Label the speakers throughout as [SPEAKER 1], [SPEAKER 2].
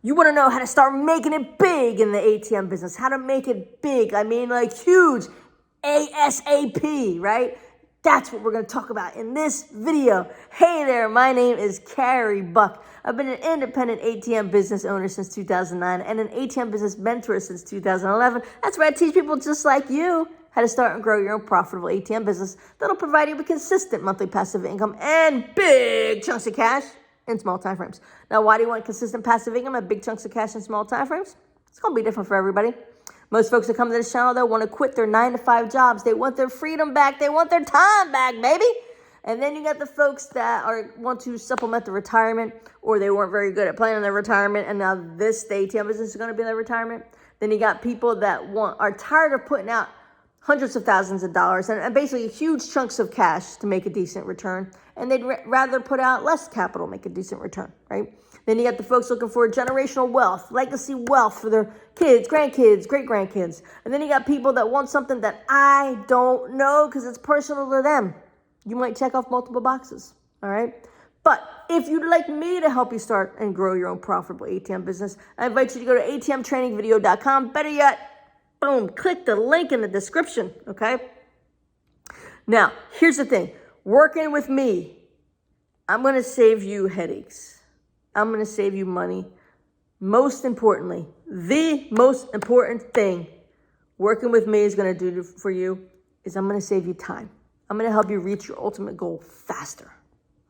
[SPEAKER 1] You want to know how to start making it big in the ATM business, how to make it big. I mean, like huge, A.S.A.P, right? That's what we're going to talk about in this video. Hey there, my name is Carey Buck. I've been an independent ATM business owner since 2009 and an ATM business mentor since 2011. That's where I teach people just like you how to start and grow your own profitable ATM business that'll provide you with consistent monthly passive income and big chunks of cash in small time frames. Now, why do you want consistent passive income and big chunks of cash in small time frames? It's going to be different for everybody. Most folks that come to this channel, they'll want to quit their 9-to-5 jobs. They want their freedom back. They want their time back, baby. And then you got the folks that want to supplement the retirement, or they weren't very good at planning their retirement, and now the ATM business is going to be their retirement. Then you got people that are tired of putting out hundreds of thousands of dollars and basically huge chunks of cash to make a decent return, and they'd rather put out less capital, make a decent return, right? Then you got the folks looking for generational wealth, legacy wealth for their kids, grandkids, great-grandkids. And then you got people that want something that I don't know because it's personal to them. You might check off multiple boxes, all right? But if you'd like me to help you start and grow your own profitable ATM business, I invite you to go to atmtrainingvideo.com. Better yet, boom, click the link in the description, okay? Now, here's the thing. Working with me, I'm going to save you headaches. I'm going to save you money. Most importantly, the most important thing working with me is going to do for you is I'm going to save you time. I'm going to help you reach your ultimate goal faster.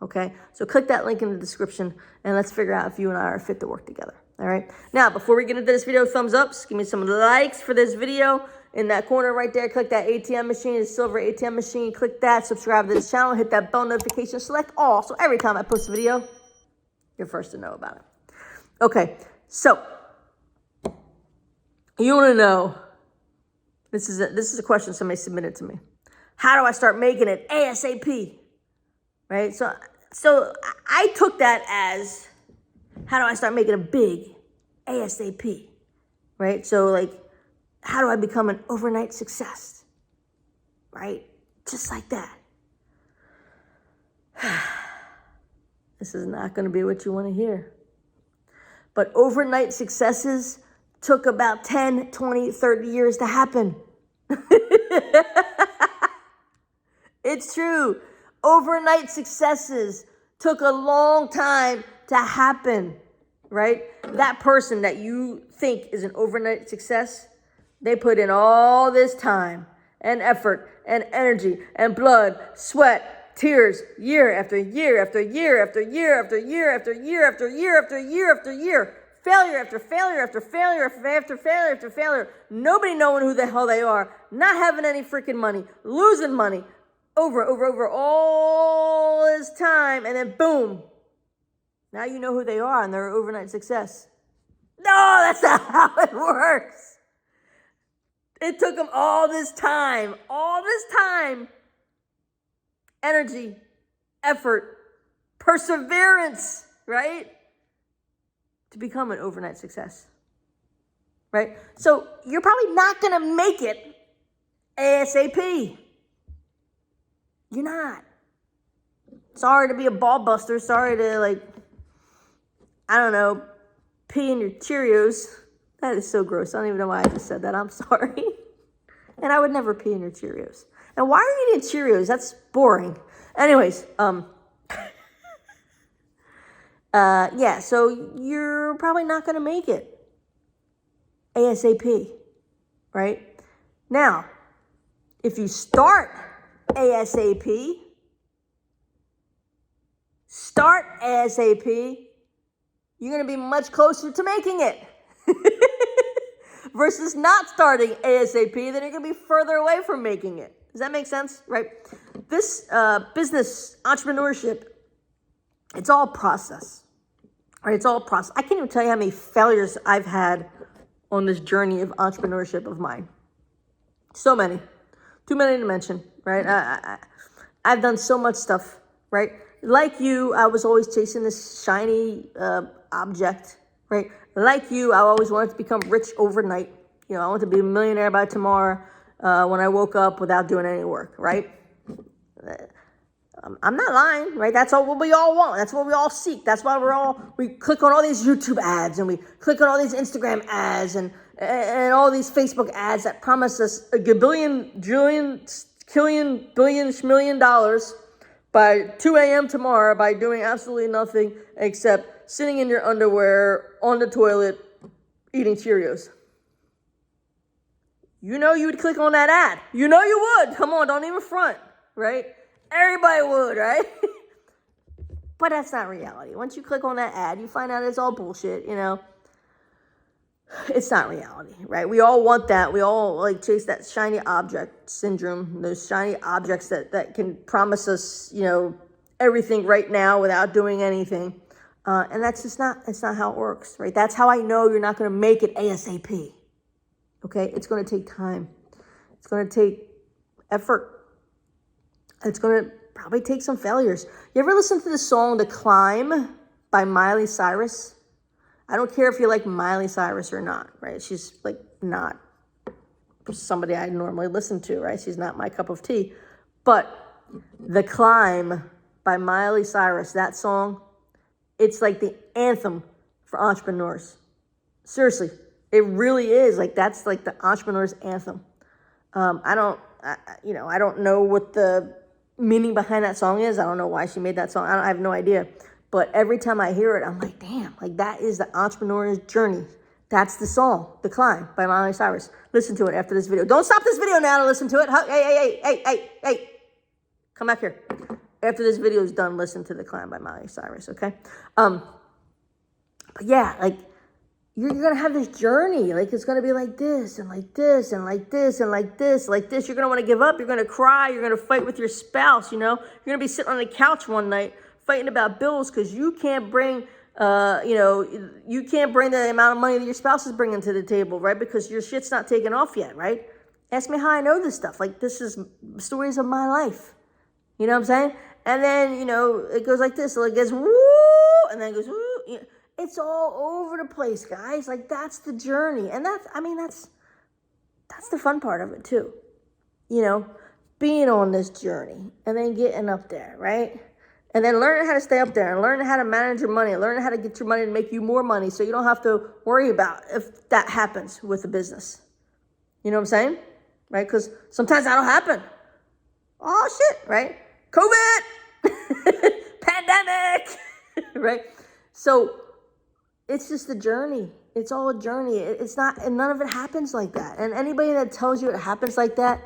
[SPEAKER 1] Okay? So click that link in the description and let's figure out if you and I are fit to work together. All right? Now, before we get into this video, thumbs up. Give me some likes for this video. In that corner right there, click that ATM machine, the silver ATM machine. Click that, subscribe to this channel, hit that bell notification, select all. So every time I post a video, you're first to know about it. Okay, so you want to know, this is a question somebody submitted to me. How do I start making it ASAP? Right? So I took that as, how do I start making it big ASAP? Right? So like, how do I become an overnight success? Right? Just like that. This is not going to be what you want to hear. But overnight successes took about 10, 20, 30 years to happen. It's true. Overnight successes took a long time to happen, right? That person that you think is an overnight success, they put in all this time and effort and energy and blood, sweat, tears, year after year after year after year after year after year after year after year after year. Failure after failure after failure after failure after failure. Nobody knowing who the hell they are. Not having any freaking money. Losing money. Over all this time. And then boom. Now you know who they are and they're an overnight success. No, that's not how it works. It took them all this time. Energy, effort, perseverance, right? To become an overnight success, right? So you're probably not going to make it ASAP. You're not. Sorry to be a ball buster. Sorry to pee in your Cheerios. That is so gross. I don't even know why I just said that. I'm sorry. And I would never pee in your Cheerios. And why are you eating Cheerios? That's boring. Anyways, yeah, so you're probably not going to make it ASAP, right? Now, if you start ASAP, you're going to be much closer to making it. Versus not starting ASAP, then you're going to be further away from making it. Does that make sense? Right? This business, entrepreneurship, it's all process. Right? It's all process. I can't even tell you how many failures I've had on this journey of entrepreneurship of mine. So many. Too many to mention, right? I've done so much stuff, right? Like you, I was always chasing this shiny object, right? Like you, I always wanted to become rich overnight. You know, I wanted to be a millionaire by tomorrow when I woke up without doing any work, right? I'm not lying, right? That's all what we all want. That's what we all seek. That's why we click on all these YouTube ads and we click on all these Instagram ads and all these Facebook ads that promise us a gabillion, jillion, killion, billion, schmillion dollars by 2 a.m. tomorrow by doing absolutely nothing except sitting in your underwear on the toilet eating Cheerios. You know you would click on that ad. You know you would. Come on, don't even front, right? Everybody would, right? But that's not reality. Once you click on that ad, you find out it's all bullshit, you know. It's not reality, right? We all want that. We all like chase that shiny object syndrome, those shiny objects that can promise us, you know, everything right now without doing anything. And that's just it's not how it works, right? That's how I know you're not going to make it ASAP. Okay? It's going to take time. It's going to take effort. It's going to probably take some failures. You ever listen to the song The Climb by Miley Cyrus? I don't care if you like Miley Cyrus or not, right? She's like not somebody I normally listen to, right? She's not my cup of tea. But The Climb by Miley Cyrus, that song, it's like the anthem for entrepreneurs. Seriously, it really is. Like that's like the entrepreneur's anthem. I don't know what the meaning behind that song is. I don't know why she made that song. I have no idea. But every time I hear it, I'm like, damn, like that is the entrepreneur's journey. That's the song, The Climb by Miley Cyrus. Listen to it after this video. Don't stop this video now to listen to it. Hey. Come back here. After this video is done, listen to The Climb by Miley Cyrus, okay? But yeah, like you're going to have this journey. Like it's going to be like this and like this and like this and like this, like this. You're going to want to give up. You're going to cry. You're going to fight with your spouse, you know? You're going to be sitting on the couch one night fighting about bills because you can't bring, you can't bring the amount of money that your spouse is bringing to the table, right? Because your shit's not taken off yet, right? Ask me how I know this stuff. Like this is stories of my life. You know what I'm saying? And then, you know, it goes like this. So it goes, woo, and then it goes, woo. It's all over the place, guys. Like that's the journey. And that's the fun part of it too. You know, being on this journey and then getting up there, right? And then learning how to stay up there and learning how to manage your money, learning how to get your money to make you more money so you don't have to worry about if that happens with a business. You know what I'm saying? Right? Because sometimes that'll happen. Oh, shit, right? COVID, pandemic, right? So it's just a journey. It's all a journey. It's not, and none of it happens like that. And anybody that tells you it happens like that,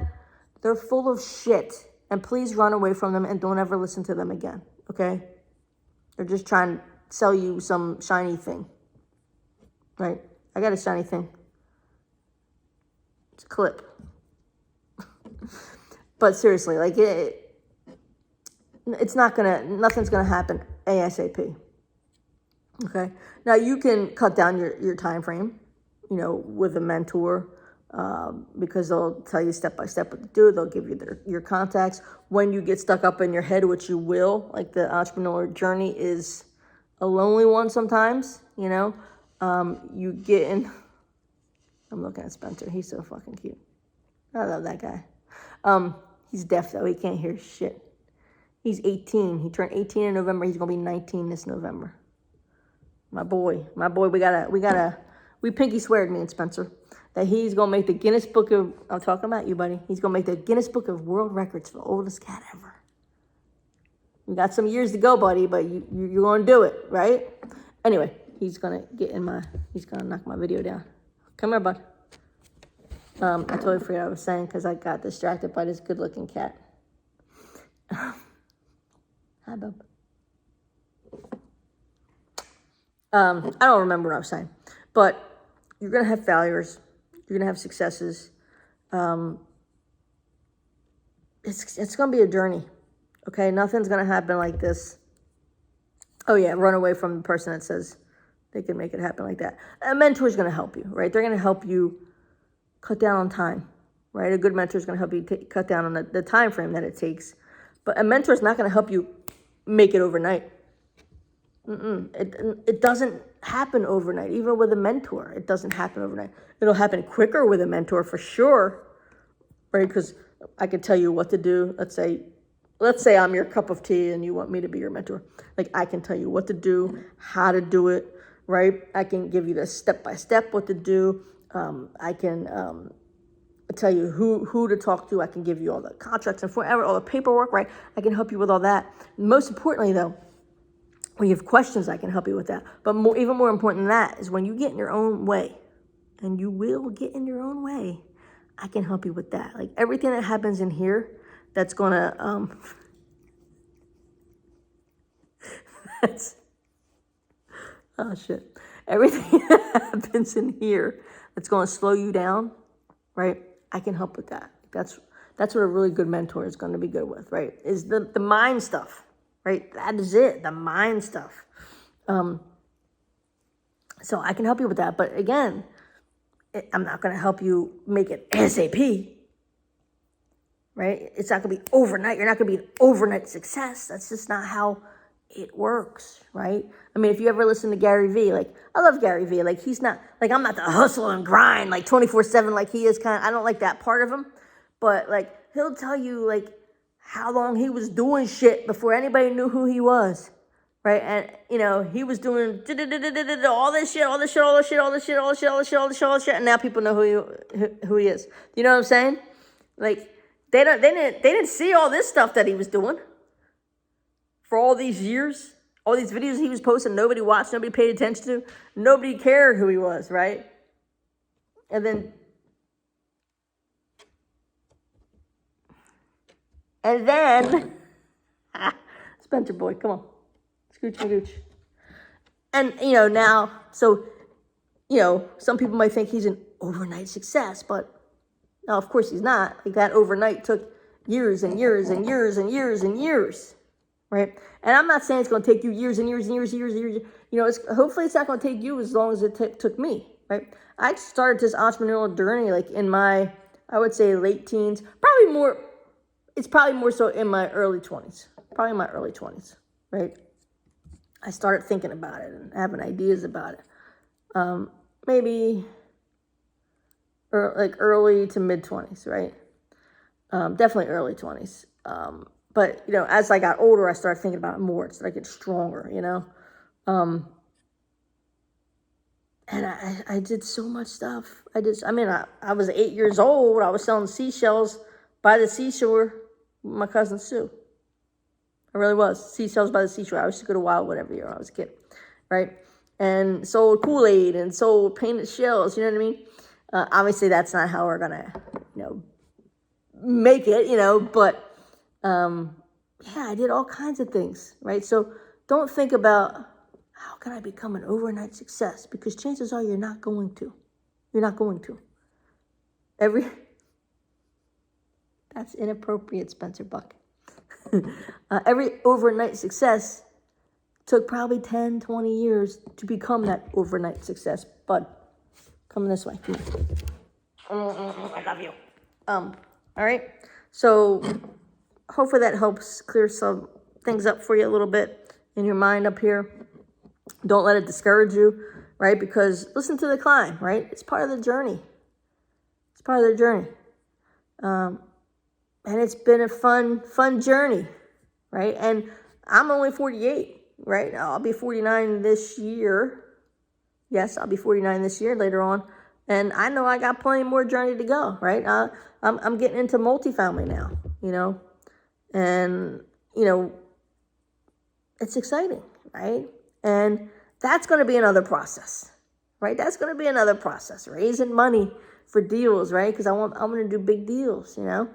[SPEAKER 1] they're full of shit. And please run away from them and don't ever listen to them again, okay? They're just trying to sell you some shiny thing, right? I got a shiny thing. It's a clip. But seriously, like nothing's gonna happen ASAP, okay? Now you can cut down your time frame, you know, with a mentor, because they'll tell you step by step what to do. They'll give you your contacts. When you get stuck up in your head, which you will, like the entrepreneur journey is a lonely one sometimes, you know. You get in. I'm looking at Spencer. He's so fucking cute. I love that guy. He's deaf though. He can't hear shit. He's 18. He turned 18 in November. He's gonna be 19 this November. My boy. We pinky sweared, me and Spencer, that he's going to make the Guinness Book of, I'm talking about you, buddy. He's going to make the Guinness Book of World Records for the oldest cat ever. You got some years to go, buddy, but you're going to do it, right? Anyway, he's going to he's going to knock my video down. Come here, bud. I totally forgot what I was saying because I got distracted by this good-looking cat. Hi, bub. I don't remember what I was saying, but you're going to have failures. You're going to have successes. It's going to be a journey, okay? Nothing's going to happen like this. Oh, yeah, run away from the person that says they can make it happen like that. A mentor is going to help you, right? They're going to help you cut down on time, right? A good mentor is going to help you cut down on the time frame that it takes. But a mentor is not going to help you make it overnight. It doesn't happen overnight. Even with a mentor, it doesn't happen overnight. It'll happen quicker with a mentor for sure, right? Because I can tell you what to do. Let's say let's say I'm your cup of tea and you want me to be your mentor. Like, I can tell you what to do, how to do it, right? I can give you the step-by-step what to do. I can tell you who to talk to. I can give you all the contracts and forever, all the paperwork, right? I can help you with all that. Most importantly, though, when you have questions, I can help you with that. But even more important than that is when you get in your own way, and you will get in your own way, I can help you with that. Like, everything that happens in here that's going to, oh shit. Everything that happens in here that's going to slow you down, right? I can help with that. That's what a really good mentor is going to be good with, right? Is the mind stuff, right? That is it, the mind stuff. So I can help you with that. But again, I'm not going to help you make it A.S.A.P, right? It's not going to be overnight. You're not going to be an overnight success. That's just not how it works, right? I mean, if you ever listen to Gary Vee, like, I love Gary Vee. Like, he's not, like, I'm not the hustle and grind, like, 24/7 like he is kind of, I don't like that part of him. But, like, he'll tell you, like, how long he was doing shit before anybody knew who he was, right? And, you know, he was doing all this shit, and now people know who he is. You know what I'm saying? Like, they didn't see all this stuff that he was doing for all these years, all these videos he was posting. Nobody watched, nobody paid attention to, nobody cared who he was, right? And then Spencer boy, come on, scooch and gooch. And, you know, now, so, you know, some people might think he's an overnight success, but no, of course he's not. Like, that overnight took years and years and years and years and years, right? And I'm not saying it's going to take you years and years and years and years and years. You know, hopefully it's not going to take you as long as it took me, right? I started this entrepreneurial journey, like, in my, I would say, late teens, probably more. It's probably more so in my early 20s, right? I started thinking about it and having ideas about it. Maybe like early to mid 20s, right? Definitely early 20s. But, you know, as I got older, I started thinking about it more. It started getting stronger, you know? And I did so much stuff. I was 8 years old. I was selling seashells by the seashore with my cousin Sue. I really was. Seashells by the seashore. I used to go to Wildwood every year when I was a kid, right? And sold Kool-Aid and sold painted shells, you know what I mean? Obviously, that's not how we're going to, you know, make it, you know, but, yeah, I did all kinds of things, right? So don't think about, how can I become an overnight success? Because chances are you're not going to. You're not going to. That's inappropriate, Spencer Buck. Every overnight success took probably 10, 20 years to become that overnight success. Bud, come this way. I love you. All right. So hopefully that helps clear some things up for you a little bit in your mind up here. Don't let it discourage you, right? Because listen to the climb, right? It's part of the journey. It's part of the journey. And it's been a fun journey, right? And I'm only 48, right? I'll be 49 this year. Yes, I'll be 49 this year later on. And I know I got plenty more journey to go, right? I'm getting into multifamily now, you know? And, you know, it's exciting, right? And that's going to be another process, right? That's going to be another process, raising money for deals, right? Because I'm going to do big deals, you know?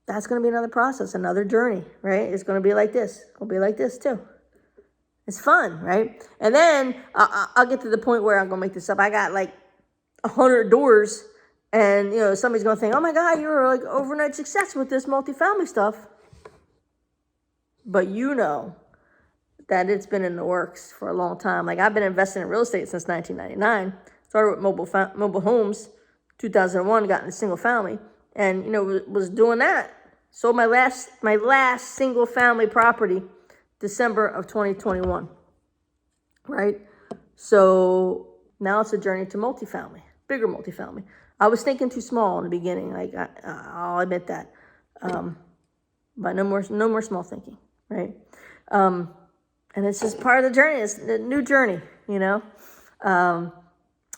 [SPEAKER 1] That's going to be another process, another journey, right? It's going to be like this. It'll be like this too. It's fun, right? And then I'll get to the point where I'm going to make this up. I got like 100 doors, and, you know, somebody's going to think, oh my God, you're like overnight success with this multifamily stuff. But you know that it's been in the works for a long time. Like, I've been investing in real estate since 1999. Started with mobile homes, 2001, got into single family, and, you know, was doing that. Sold my last single family property December of 2021, right? So now it's a journey to multifamily, bigger multifamily. I was thinking too small in the beginning, like, I'll admit that. but no more small thinking, right? And it's just part of the journey. It's a new journey, you know?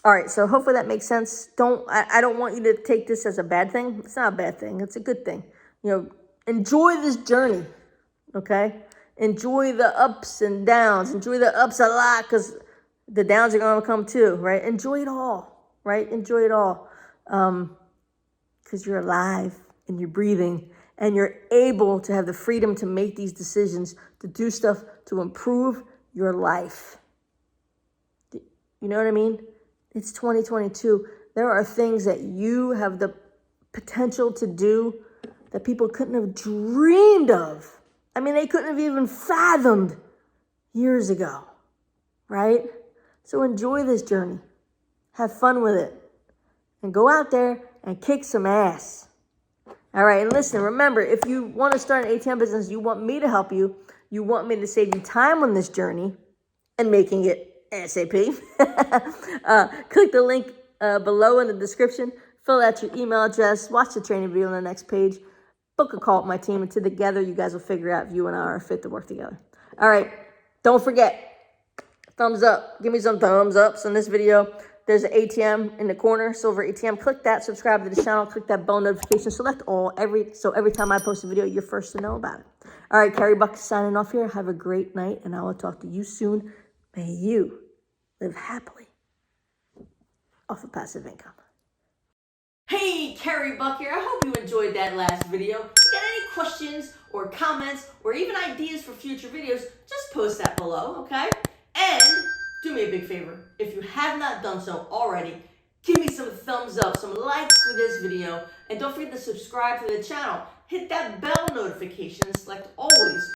[SPEAKER 1] All right, so hopefully that makes sense. I don't want you to take this as a bad thing. It's not a bad thing. It's a good thing. You know, enjoy this journey, okay? Enjoy the ups and downs. Enjoy the ups a lot because the downs are going to come too, right? Enjoy it all, right? Enjoy it all because you're alive and you're breathing and you're able to have the freedom to make these decisions, to do stuff to improve your life. You know what I mean? It's 2022. There are things that you have the potential to do that people couldn't have dreamed of. I mean, they couldn't have even fathomed years ago, right? So enjoy this journey. Have fun with it. And go out there and kick some ass. All right, and listen, remember, if you want to start an ATM business, you want me to help you, you want me to save you time on this journey and making it A.S.A.P. Click the link below in the description. Fill out your email address. Watch the training video on the next page. Book a call with my team, and together you guys will figure out if you and I are fit to work together. All right. Don't forget, thumbs up. Give me some thumbs ups on this video. There's an ATM in the corner, silver ATM. Click that. Subscribe to the channel. Click that bell notification. Select all. So every time I post a video, you're first to know about it. All right. Carey Buck signing off here. Have a great night, and I will talk to you soon. May you live happily off of passive income. Hey, Carey Buck here. I hope you enjoyed that last video. If you got any questions or comments or even ideas for future videos, just post that below, okay? And do me a big favor. If you have not done so already, give me some thumbs up, some likes for this video, and don't forget to subscribe to the channel. Hit that bell notification and select always